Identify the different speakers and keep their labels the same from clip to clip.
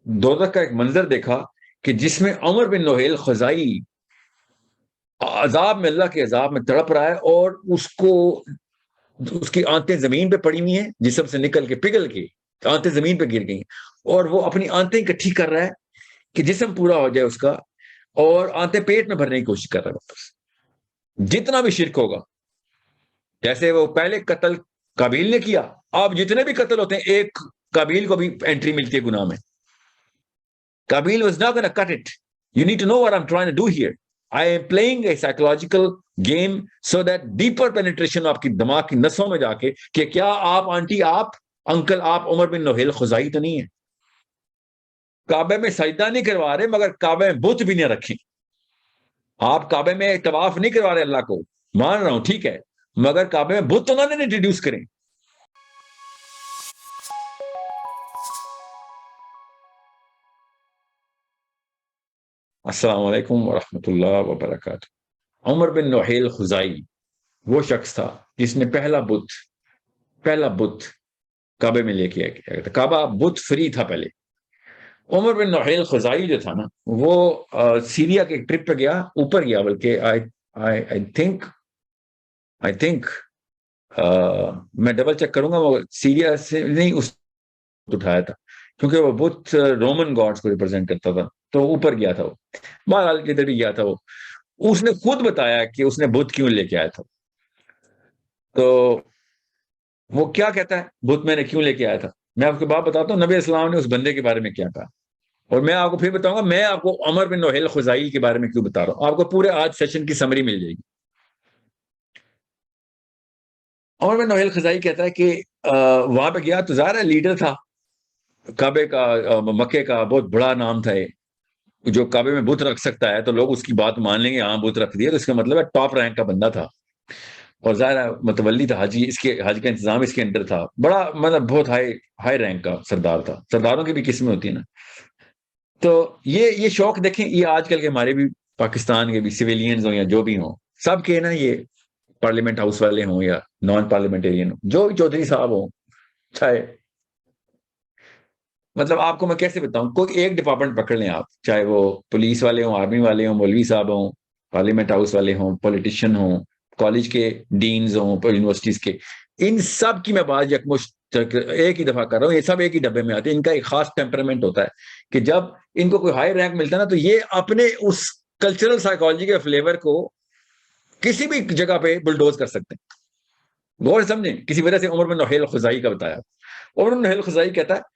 Speaker 1: دوزخ کا ایک منظر دیکھا کہ جس میں عمر بن نوحیل خزائی عذاب میں، اللہ کے عذاب میں تڑپ رہا ہے، اور اس کی آنتیں زمین پہ پڑی ہوئی ہیں، جسم سے نکل کے پگھل کے آنتیں زمین پہ گر گئی، اور وہ اپنی آنتیں اکٹھی کر رہا ہے کہ جسم پورا ہو جائے اس کا، اور آنتیں پیٹ میں بھرنے کی کوشش کر رہا ہے واپس۔ جتنا بھی شرک ہوگا، جیسے وہ پہلے قتل قابیل نے کیا، اب جتنے بھی قتل ہوتے ہیں ایک قابیل کو بھی انٹری ملتی ہے گناہ میں۔ قابیل was not going to cut it. You need to know what I'm trying to do here. I am playing a psychological game so that deeper penetration آپ کی دماغ کی نسوں میں جا کے کہ کیا آپ آنٹی، آپ انکل، آپ عمر بن نوحیل خزائی تو نہیں ہے؟ کعبے میں سجدہ نہیں کروا رہے مگر کعبے میں بت بھی نہیں رکھیں۔ آپ کعبے میں طواف نہیں کروا رہے اللہ کو، مان رہا ہوں ٹھیک ہے، مگر کعبے میں بت تو نہ انٹروڈیوس کریں۔ السلام علیکم ورحمۃ اللہ وبرکاتہ۔ عمر بن نوحیل خزائی وہ شخص تھا جس نے پہلا بت کعبے میں لے کے آیا تھا۔ کعبہ بت فری تھا پہلے۔ عمر بن نوحیل خزائی جو تھا نا، وہ سیریا کے ایک ٹرپ پہ گیا، اوپر گیا، بلکہ آئی تھنک میں ڈبل چیک کروں گا، وہ سیریا سے نہیں اس اٹھایا تھا، کیونکہ وہ بت رومن گاڈز کو ریپرزینٹ کرتا تھا، تو اوپر گیا تھا وہ، بہرحال جدھر بھی گیا تھا وہ، اس نے خود بتایا کہ اس نے بت کیوں لے کے آیا تھا۔ تو وہ کیا کہتا ہے بت میں نے کیوں لے کے آیا تھا، میں آپ کو بات بتاتا ہوں نبی اسلام نے اس بندے کے بارے میں کیا کہا، اور میں آپ کو پھر بتاؤں گا میں آپ کو عمر بن نوحیل خزائی کے بارے میں کیوں بتا رہا ہوں، آپ کو پورے آج سیشن کی سمری مل جائے گی۔ عمر بن نوحیل خزائی کہتا ہے کہ وہاں پہ گیا تو ظاہر ہے لیڈر تھا کعبے کا، مکے کا بہت بڑا نام تھا یہ، جو کعبے میں بت رکھ سکتا ہے تو لوگ اس کی بات مان لیں گے، ہاں بت رکھ دیا تو اس کا مطلب ہے ٹاپ رینک کا بندہ تھا، اور ظاہر متولی تھا، حاجی، اس کے حج کا انتظام اس کے انڈر تھا، بڑا مطلب بہت ہائی رینک کا سردار تھا، سرداروں کی بھی قسمیں ہوتی ہیں نا۔ تو یہ شوق دیکھیں، یہ آج کل کے ہمارے بھی پاکستان کے بھی سویلینز ہوں یا جو بھی ہوں، سب کے نا یہ پارلیمنٹ ہاؤس والے ہوں یا نان پارلیمنٹیرین ہوں، جو چودھری صاحب ہوں، چاہے مطلب آپ کو میں کیسے بتاؤں، کوئی ایک ڈپارٹمنٹ پکڑ لیں آپ، چاہے وہ پولیس والے ہوں، آرمی والے ہوں، مولوی صاحب ہوں، پارلیمنٹ ہاؤس والے ہوں، پولیٹیشین ہوں، کالج کے ڈینز ہوں، یونیورسٹیز کے، ان سب کی میں بات یکمشت ایک ہی دفعہ کر رہا ہوں، یہ سب ایک ہی ڈبے میں آتے ہیں۔ ان کا ایک خاص ٹیمپرامنٹ ہوتا ہے کہ جب ان کو کوئی ہائی رینک ملتا ہے نا، تو یہ اپنے اس کلچرل سائیکالوجی کے فلیور کو کسی بھی جگہ پہ بلڈوز کر سکتے ہیں۔ غور سمجھیں، کسی وجہ سے عمر بن نوحیل خزائی کا بتایا، عمر بن نوحیل خزائی کہتا ہے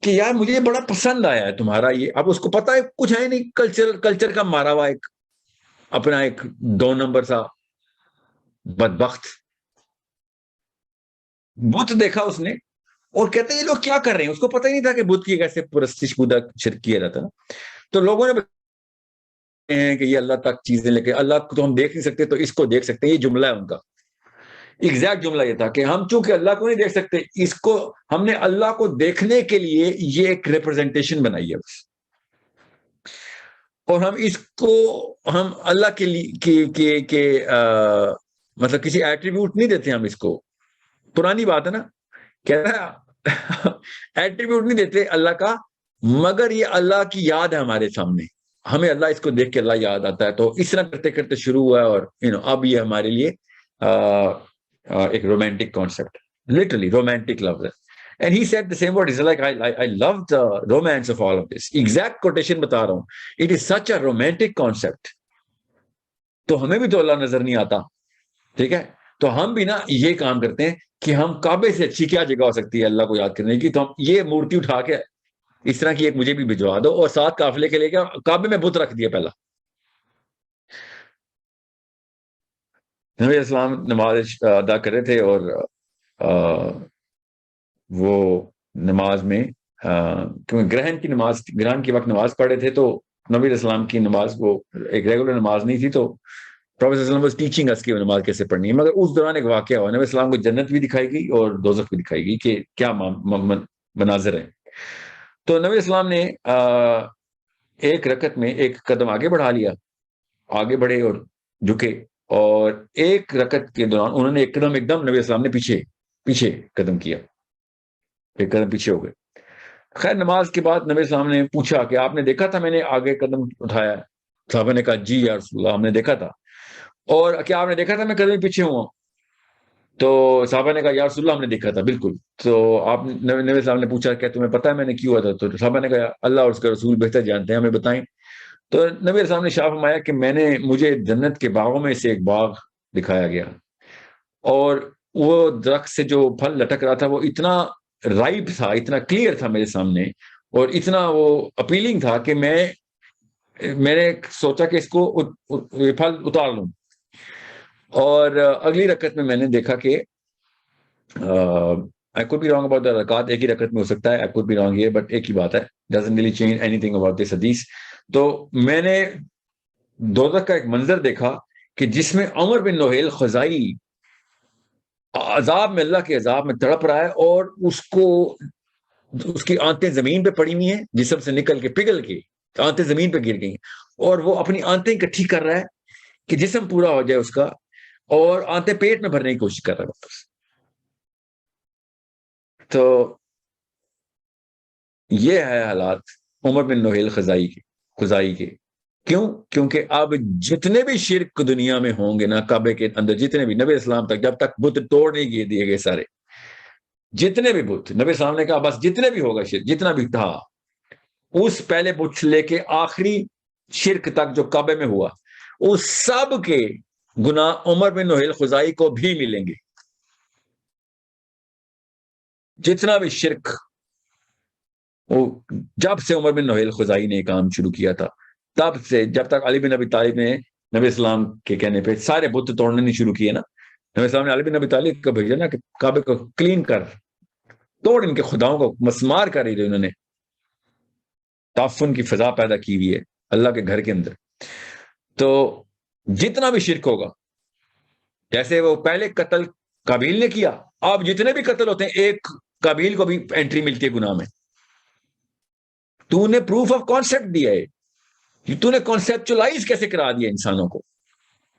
Speaker 1: کہ یار مجھے یہ بڑا پسند آیا ہے تمہارا یہ، اب اس کو پتا ہے کچھ ہے نہیں، کلچر کا مارا ہوا ایک اپنا ایک دو نمبر سا بدبخت بت دیکھا اس نے، اور کہتے ہیں یہ لوگ کیا کر رہے ہیں، اس کو پتہ ہی نہیں تھا کہ بت کی کیسے پرستش پودا شرک کیا جاتا نا۔ تو لوگوں نے ہیں کہ یہ اللہ تک چیزیں لے کے، اللہ کو تو ہم دیکھ نہیں سکتے تو اس کو دیکھ سکتے ہیں، یہ جملہ ہے ان کا، ایگزیکٹ جملہ یہ تھا کہ ہم چونکہ اللہ کو نہیں دیکھ سکتے، اس کو ہم نے اللہ کو دیکھنے کے لیے یہ ایک ریپرزنٹیشن بنائی ہے بس، اور ہم اس کو ہم اللہ کے لیے مطلب کسی ایٹریبیوٹ نہیں دیتے، ہم اس کو، پرانی بات ہے نا، کہہ رہا ایٹریبیوٹ نہیں دیتے اللہ کا، مگر یہ اللہ کی یاد ہے ہمارے سامنے، ہمیں اللہ اس کو دیکھ کے اللہ یاد آتا ہے، تو اس طرح کرتے کرتے شروع ہوا، اور اب یہ ہمارے لیے ایک رومانٹک کانسیپٹ، لٹرلی رومانٹک لفظ ہے۔ And he said the same word. He's like, I love the romance of all of this. Exact quotation بتا رہا ہوں. It is such a romantic concept. تو ہمیں بھی تو اللہ نظر نہیں آتا، ٹھیک ہے، تو ہم بھی نا یہ کام کرتے ہیں کہ ہم کعبے سے اچھی کیا جگہ ہو سکتی ہے اللہ کو یاد کرنے کی، تو ہم یہ مورتی اٹھا کے اس طرح کی ایک مجھے بھی بھجوا دو، اور ساتھ قافلے کے لے کے کعبے میں بت رکھ دیا پہلا۔ نبی اسلام نماز ادا کر رہے تھے، اور وہ نماز میں کیونکہ گرہن کے وقت نماز پڑھ رہے تھے، تو نبی اسلام کی نماز وہ ایک ریگولر نماز نہیں تھی، تو پروفیسر اسلام واز ٹیچنگ اس کی وہ نماز کیسے پڑھنی ہے، مگر اس دوران ایک واقعہ ہوا، نبی اسلام کو جنت بھی دکھائی گئی اور دوزخ بھی دکھائی گئی کہ کیا مناظر ہے۔ تو نبی اسلام نے ایک رکعت میں ایک قدم آگے بڑھا لیا، آگے بڑھے اور جھکے، اور ایک رکعت کے دوران انہوں نے ایک قدم ایک دم نبی اسلام نے پیچھے قدم کیا، ایک قدم پیچھے ہو گئے، خیر نماز کے بعد نبی السلام نے پوچھا کہ آپ نے دیکھا تھا میں نے آگے قدم اٹھایا؟ صحابہ نے کہا جی یا رسول اللہ ہم نے دیکھا تھا. اور کیا آپ نے دیکھا تھا میں قدم پیچھے ہوا؟ تو صحابہ نے کہا یا رسول اللہ ہم نے دیکھا تھا بالکل. تو آپ نبی السلام نے پوچھا کہ تمہیں پتا ہے میں نے کیوں ہوا تھا؟ تو صحابہ نے کہا اللہ اور اس کا رسول بہتر جانتے ہیں ہمیں بتائیں. تو نبی السلام نے شاہ فرمایا کہ مجھے جنت کے باغوں میں سے ایک باغ دکھایا گیا اور وہ درخت سے جو پھل لٹک رہا تھا وہ اتنا رائپ تھا, اتنا کلیئر تھا میرے سامنے اور اتنا وہ اپیلنگ تھا کہ میں نے سوچا کہ اس کو یہ پھل اتار لوں. اور اگلی رکعت میں نے دیکھا کہ I could be wrong about the رکعت, ایک ہی رکعت میں ہو سکتا ہے, I could be wrong here, but ایک ہی بات ہے, doesn't really change anything about this حدیث. تو میں نے دوزخ کا ایک منظر دیکھا کہ جس میں عمر بن نوحیل خزائی عذاب میں, اللہ کے عذاب میں تڑپ رہا ہے اور اس کی آنتیں زمین پہ پڑی ہوئی ہیں, جسم سے نکل کے پگھل کے آنتیں زمین پہ گر گئی اور وہ اپنی آنتیں اکٹھی کر رہا ہے کہ جسم پورا ہو جائے اس کا, اور آنتیں پیٹ میں بھرنے کی کوشش کر رہا ہے واپس. تو یہ ہے حالات عمر بن نوحیل خزائی کے. کیوں؟ کیونکہ اب جتنے بھی شرک دنیا میں ہوں گے نا, کعبے کے اندر جتنے بھی, نبی اسلام تک جب تک بت توڑ نہیں دیے گئے سارے, جتنے بھی بت, نبی اسلام نے کہا بس جتنے بھی ہوگا شرک, جتنا بھی تھا, اس پہلے بت لے کے آخری شرک تک جو کعبے میں ہوا, اس سب کے گناہ عمر بن نوحیل خزائی کو بھی ملیں گے. جتنا بھی شرک, وہ جب سے عمر بن نوحیل خزائی نے کام شروع کیا تھا تب سے جب تک علی بن ابی طالب نے نبی اسلام کے کہنے پہ سارے بت توڑنے نہیں شروع کیے نا, نبی اسلام نے علی بن ابی طالب کو بھیجا نا کہ کعبے کو کلین کر, توڑ ان کے خداؤں کو مسمار کر رہی تھی, انہوں نے تعفن کی فضا پیدا کی ہوئی ہے اللہ کے گھر کے اندر. تو جتنا بھی شرک ہوگا, جیسے وہ پہلے قتل قابیل نے کیا, اب جتنے بھی قتل ہوتے ہیں ایک قابیل کو بھی انٹری ملتی ہے گناہ میں. تو نے پروف آف کانسیپٹ دیا ہے, تو نے کانسیپچلائز کیسے کرا دیا انسانوں کو,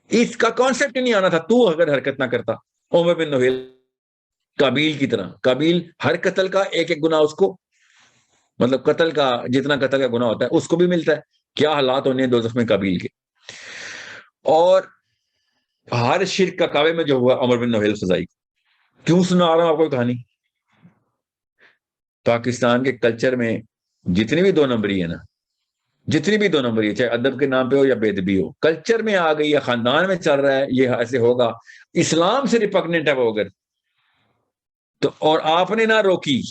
Speaker 1: اس کا کانسیپٹ نہیں آنا تھا تو اگر حرکت نہ کرتا. عمر بن نوحیل قابیل کی طرح, قابیل ہر قتل کا ایک ایک گناہ اس کو, مطلب قتل کا جتنا قتل کا گناہ ہوتا ہے اس کو بھی ملتا ہے. کیا حالات ہونے ہیں دوزخ میں قابیل کے. اور ہر شرک کا کعبے میں جو ہوا عمر بن نوحیل خزائی. کیوں سنا رہا ہوں آپ کو کہانی؟ پاکستان کے کلچر میں جتنی بھی دو نمبری ہے نا, جتنی بھی دو نمبری ہے, چاہے ادب کے نام پہ ہو یا بے ادبی ہو, کلچر میں آ گئی ہے, خاندان میں چل رہا ہے, یہ ایسے ہوگا, اسلام سے ریپگننٹ ہے وہ اگر تو, اور آپ نے نہ روکی,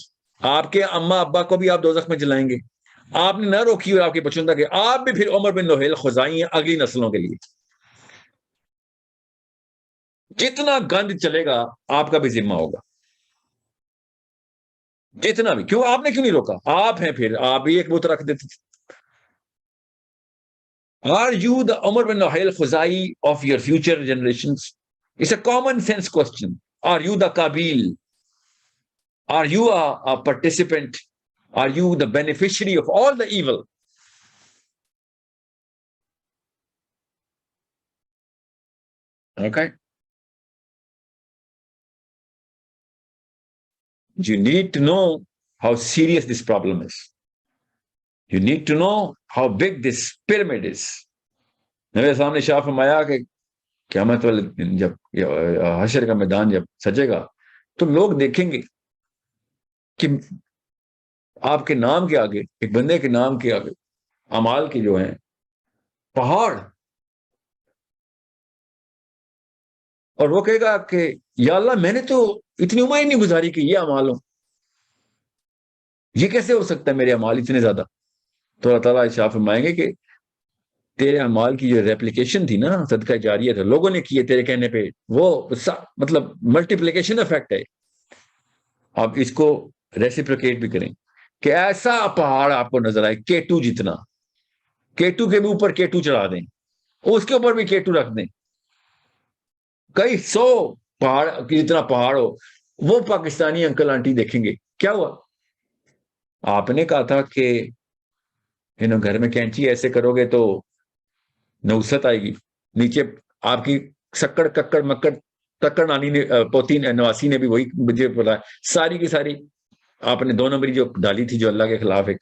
Speaker 1: آپ کے اماں ابا کو بھی آپ دوزخ میں جلائیں گے. آپ نے نہ روکی اور آپ کے بچوں تک, آپ بھی پھر عمر بن نوحیل خزائی ہیں اگلی نسلوں کے لیے. جتنا گند چلے گا آپ کا بھی ذمہ ہوگا, جتنا بھی. کیوں آپ نے کیوں نہیں روکا؟ آپ ہیں, پھر آپ بھی ایک بت رکھ دیتے تھے. Are you the Umar bin Nahil Khuzai of your future generations? It's a common sense question. Are you the Qabil? Are you a participant? Are you the beneficiary of all the evil? Okay? You need to know how serious this problem is. You need to know how big this pyramid is. نبی صاحب نے شاہ فرمایا کہ قیامت والے دن جب حشر کا میدان جب سجے گا تو لوگ دیکھیں گے کہ آپ کے نام کے آگے, ایک بندے کے نام کے آگے اعمال کے جو ہیں پہاڑ, اور وہ کہے گا کہ یا اللہ میں نے تو اتنی عمر ہی نہیں گزاری کہ یہ اعمال ہوں, یہ کیسے ہو سکتا ہے میرے اعمال اتنے زیادہ. تو اللہ تعالیٰ شاہ فرمائیں گے کہ تیرے اعمال کی جو ریپلیکیشن تھی نا, صدقہ جاریہ تھا, لوگوں نے کیے تیرے کہنے پہ, وہ مطلب ملٹیپلیکیشن افیکٹ ہے. آپ اس کو ریسیپریکیٹ بھی کریں کہ ایسا پہاڑ آپ کو نظر آئے K2 جتنا, K2 کے بھی اوپر K2 چڑھا دیں, اس کے اوپر بھی K2 رکھ دیں, کئی 100 پہاڑ کی جتنا پہاڑ ہو, وہ پاکستانی انکل آنٹی دیکھیں گے. کیا ہوا؟ آپ نے کہا تھا کہ گھر میں کینچی ایسے کرو گے تو نوست آئے گی, نیچے آپ کی سکڑ ککڑ مکڑ تکڑ نانی نے پوتی نواسی نے بھی وہی مجھے بتایا, ساری کی ساری آپ نے 2 نمبری جو ڈالی تھی جو اللہ کے خلاف ایک.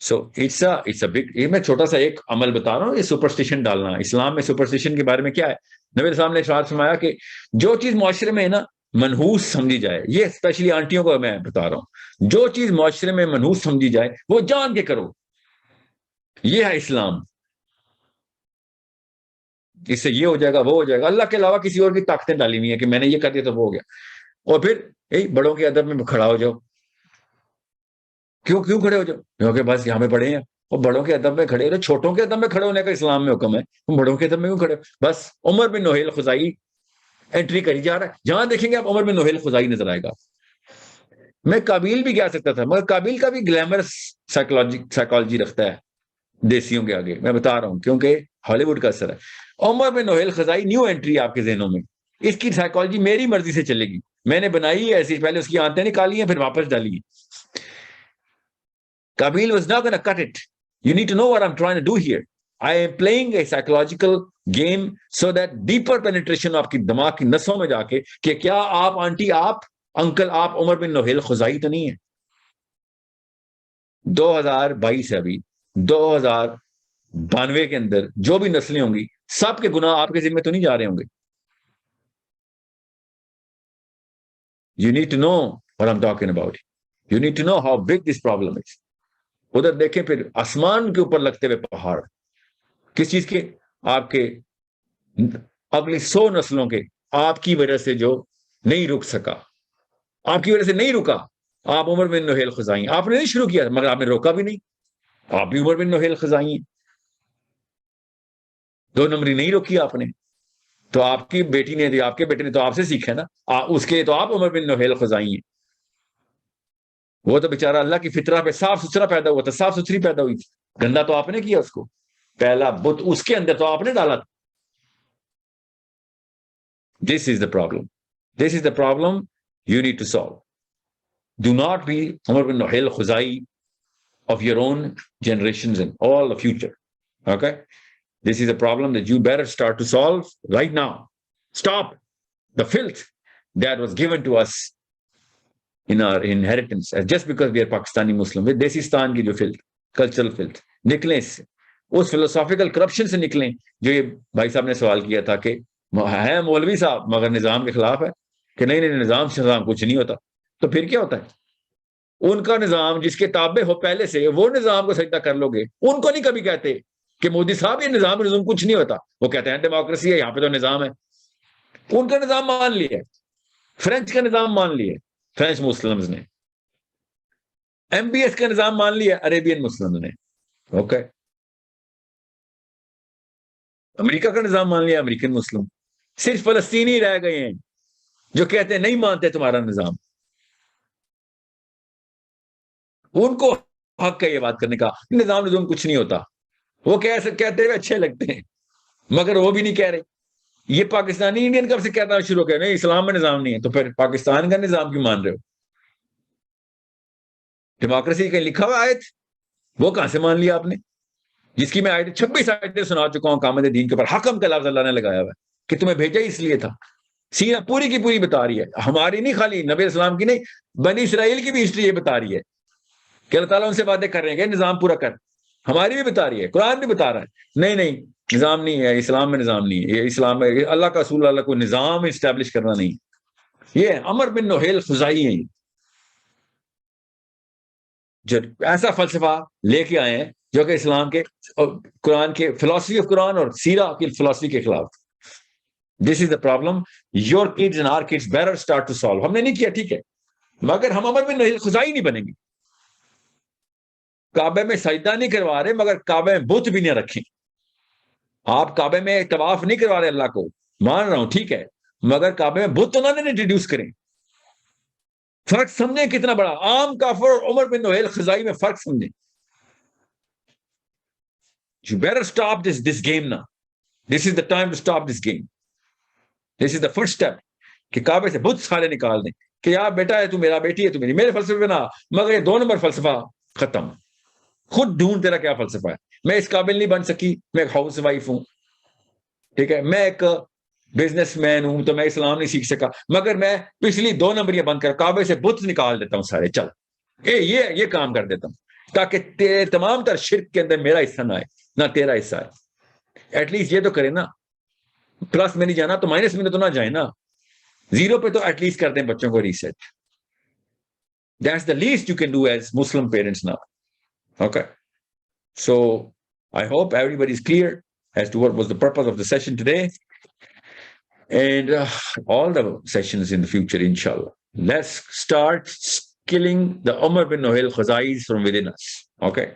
Speaker 1: سو اٹس اے بگ, یہ میں چھوٹا سا ایک عمل بتا رہا ہوں, یہ سپرسٹیشن ڈالنا. اسلام میں سپرسٹیشن کے بارے میں کیا ہے, نبی السلام نے ارشاد فرمایا کہ جو چیز معاشرے میں ہے نا منحوس سمجھی جائے, یہ اسپیشلی آنٹیوں کو میں بتا رہا ہوں, جو چیز معاشرے میں منحوس سمجھی جائے وہ جان کے کرو, یہ ہے اسلام. اس سے یہ ہو جائے گا, وہ ہو جائے گا, اللہ کے علاوہ کسی اور کی طاقتیں ڈالی ہوئی ہیں کہ میں نے یہ کر دیا تو وہ ہو گیا. اور پھر بڑوں کے ادب میں کھڑا ہو جاؤ. کیوں کھڑے ہو جاؤ؟ کیونکہ بس یہاں پہ بڑے ہیں, اور بڑوں کے ادب میں کھڑے ہو. چھوٹوں کے ادب میں کھڑے ہونے کا اسلام میں حکم ہے, بڑوں کے ادب میں کیوں کھڑے؟ بس عمر بن نوحیل خزائی انٹری کری جا رہا ہے, جہاں دیکھیں گے آپ عمر بن نوحیل خزائی نظر آئے گا. میں قابیل بھی کہہ سکتا تھا, مگر قابیل کا بھی گلیمرس سائیکالوجی رکھتا ہے دیسیوں کے آگے, میں بتا رہا ہوں کیونکہ ہالی ووڈ کا اثر ہے. عمر بن نوحیل خزائی نیو انٹری آپ کے ذہنوں میں, اس کی سائیکالوجی میری مرضی سے چلے گی, میں نے بنائی ہے ایسی, پہلے اس کی آنتیں نکالی ہیں پھر واپس ڈالی ہیں. Qabil was not going to cut it. You need to know what I'm trying to do here. I am playing a psychological game so that deeper penetration آپ کی دماغ کی نسوں میں جا کے کہ کیا آپ آنٹی, آپ انکل, آپ عمر بن نوحیل خزائی تو نہیں ہے. 2022 ہے ابھی, 2092 کے اندر جو بھی نسلیں ہوں گی سب کے گناہ آپ کے ذمہ تو نہیں جا رہے ہوں گے. You need to know what I'm talking about. You need to know how big this problem is. ادھر دیکھیں پھر آسمان کے اوپر لگتے ہوئے پہاڑ, کس چیز کے؟ آپ کے اگلی 100 نسلوں کے, آپ کی وجہ سے جو نہیں رک سکا, آپ کی وجہ سے نہیں رکا. آپ عمر بن نوحیل خزائی, آپ نے نہیں شروع کیا مگر آپ نے روکا بھی نہیں, آپ بھی عمر بن نوحیل خزائی. 2 نمبری نہیں روکی آپ نے, تو آپ کی بیٹی نے, آپ کے بیٹے نے تو آپ سے سیکھا نا, اس کے تو آپ عمر بن نوحیل خزائی ہیں. وہ تو بیچارہ اللہ کی فطرہ پہ صاف ستھرا پیدا ہوا تھا, صاف ستھری پیدا ہوئی تھی, گندا تو آپ نے کیا اس کو, پہلا بت اس کے اندر تو آپ نے ڈالا تھا. This is the problem. This is the problem you need to solve. Do not be Umar bin Nohel Khuzai of your own generations and all the future. Okay? This is a problem that you better start to solve right now. Stop the filth that was given to us in our inheritance, just because we are Pakistani Muslim. with Desistan کی جو filth, cultural filth, نکلیں اس سے, اس philosophical corruption سے نکلیں. جو یہ بھائی صاحب نے سوال کیا تھا کہ ہے مولوی صاحب مگر نظام کے خلاف ہے, کہ نہیں نظام سے نظام کچھ نہیں ہوتا, تو پھر کیا ہوتا ہے؟ ان کا نظام جس کے تابع ہو پہلے سے, وہ نظام کو سجدہ کر لو گے. ان کو نہیں کبھی کہتے کہ مودی صاحب یہ نظام کچھ نہیں ہوتا, وہ کہتے ہیں ڈیموکریسی ہے, یہاں پہ تو نظام ہے. ان کا نظام مان لیا, فرینچ کا نظام مان لیا فرینچ مسلمز نے, ایم بی ایس کا نظام مان لیا عربین مسلم نے. اوکے, امریکہ کا نظام مان لیا امریکن مسلم. صرف فلسطینی رہ گئے ہیں جو کہتے ہیں نہیں مانتے تمہارا نظام. ان کو حق ہے یہ بات کرنے کا, نظام کچھ نہیں ہوتا. وہ کہتے ہوئے اچھے لگتے ہیں مگر وہ بھی نہیں کہہ رہے. یہ پاکستانی انڈین کب سے کہنا شروع کر نہیں اسلام میں نظام نہیں ہے, تو پھر پاکستان کا نظام کیوں مان رہے ہو؟ ڈیموکریسی کہیں لکھا ہوا آیت, وہ کہاں سے مان لیا آپ نے؟ جس کی میں 26 آیتیں سنا چکا ہوں قامت دین کے اوپر, حکم کا لفظ اللہ نے لگایا ہوا ہے کہ تمہیں بھیجا ہی اس لیے تھا. سیرہ پوری کی پوری بتا رہی ہے, ہماری نہیں, خالی نبی اسلام کی نہیں, بنی اسرائیل کی بھی ہسٹری یہ بتا رہی ہے کہ اللہ تعالیٰ ان سے وعدے کر رہے ہیں کہ نظام پورا کر. ہماری بھی بتا رہی ہے, قرآن بھی بتا رہا ہے نہیں نظام نہیں ہے, اسلام میں نظام نہیں ہے. یہ اسلام میں اللہ کا رسول اللہ کو نظام اسٹیبلش کرنا نہیں. یہ عمر بن نوحیل خزائی ہیں جو ایسا فلسفہ لے کے آئے ہیں جو کہ اسلام کے قرآن کے فلسفی آف قرآن اور سیرہ کی فلسفی کے خلاف. This is the problem your kids and our kids better start to solve. ہم نے نہیں کیا ٹھیک ہے, مگر ہم عمر بن نوحیل خزائی نہیں بنیں گے. کعبے میں سجدہ نہیں کروا رہے مگر کعبے میں بت بھی نہ رکھیں. آپ کعبے میں طواف نہیں کروا رہے اللہ کو, مان رہا ہوں ٹھیک ہے, مگر کعبے میں بت تو نہ انٹروڈیوس کریں. فرق سمجھیں کتنا بڑا, عام کافر اور عمر بن نوحیل خزائی میں فرق سمجھیں. You better stop this game now. This is the time to stop this game. This is the first step. کہ کعبے سے بت سارے نکال دیں کہ یار بیٹا ہے تو میرا, بیٹی ہے تو میری, میرے فلسفے نہ, مگر یہ 2 نمبر فلسفہ ختم. خود ڈھونڈ تیرا کیا فلسفہ ہے. میں اس قابل نہیں بن سکی, میں ایک ہاؤس وائف ہوں, ٹھیک ہے, میں ایک بزنس مین ہوں تو میں اسلام نہیں سیکھ سکا، مگر میں پچھلی 2 نمبریاں بند کر کعبے سے بت نکال دیتا ہوں سارے، چل یہ کام کر دیتا ہوں تاکہ تمام تر شرک کے اندر میرا حصہ نہ آئے نہ تیرا حصہ آئے. ایٹ لیسٹ یہ تو کرے نا، پلس میں نہیں جانا تو مائنس میں تو نہ جائے نا، 0 پہ تو ایٹ لیسٹ کر دیں بچوں کو reset. That's the least you can do as Muslim parents now. Okay. So I hope everybody is clear as to what was the purpose of the session today. And all the sessions in the future, inshallah. Let's start killing the Umar bin Nohil Khazais from within us. Okay.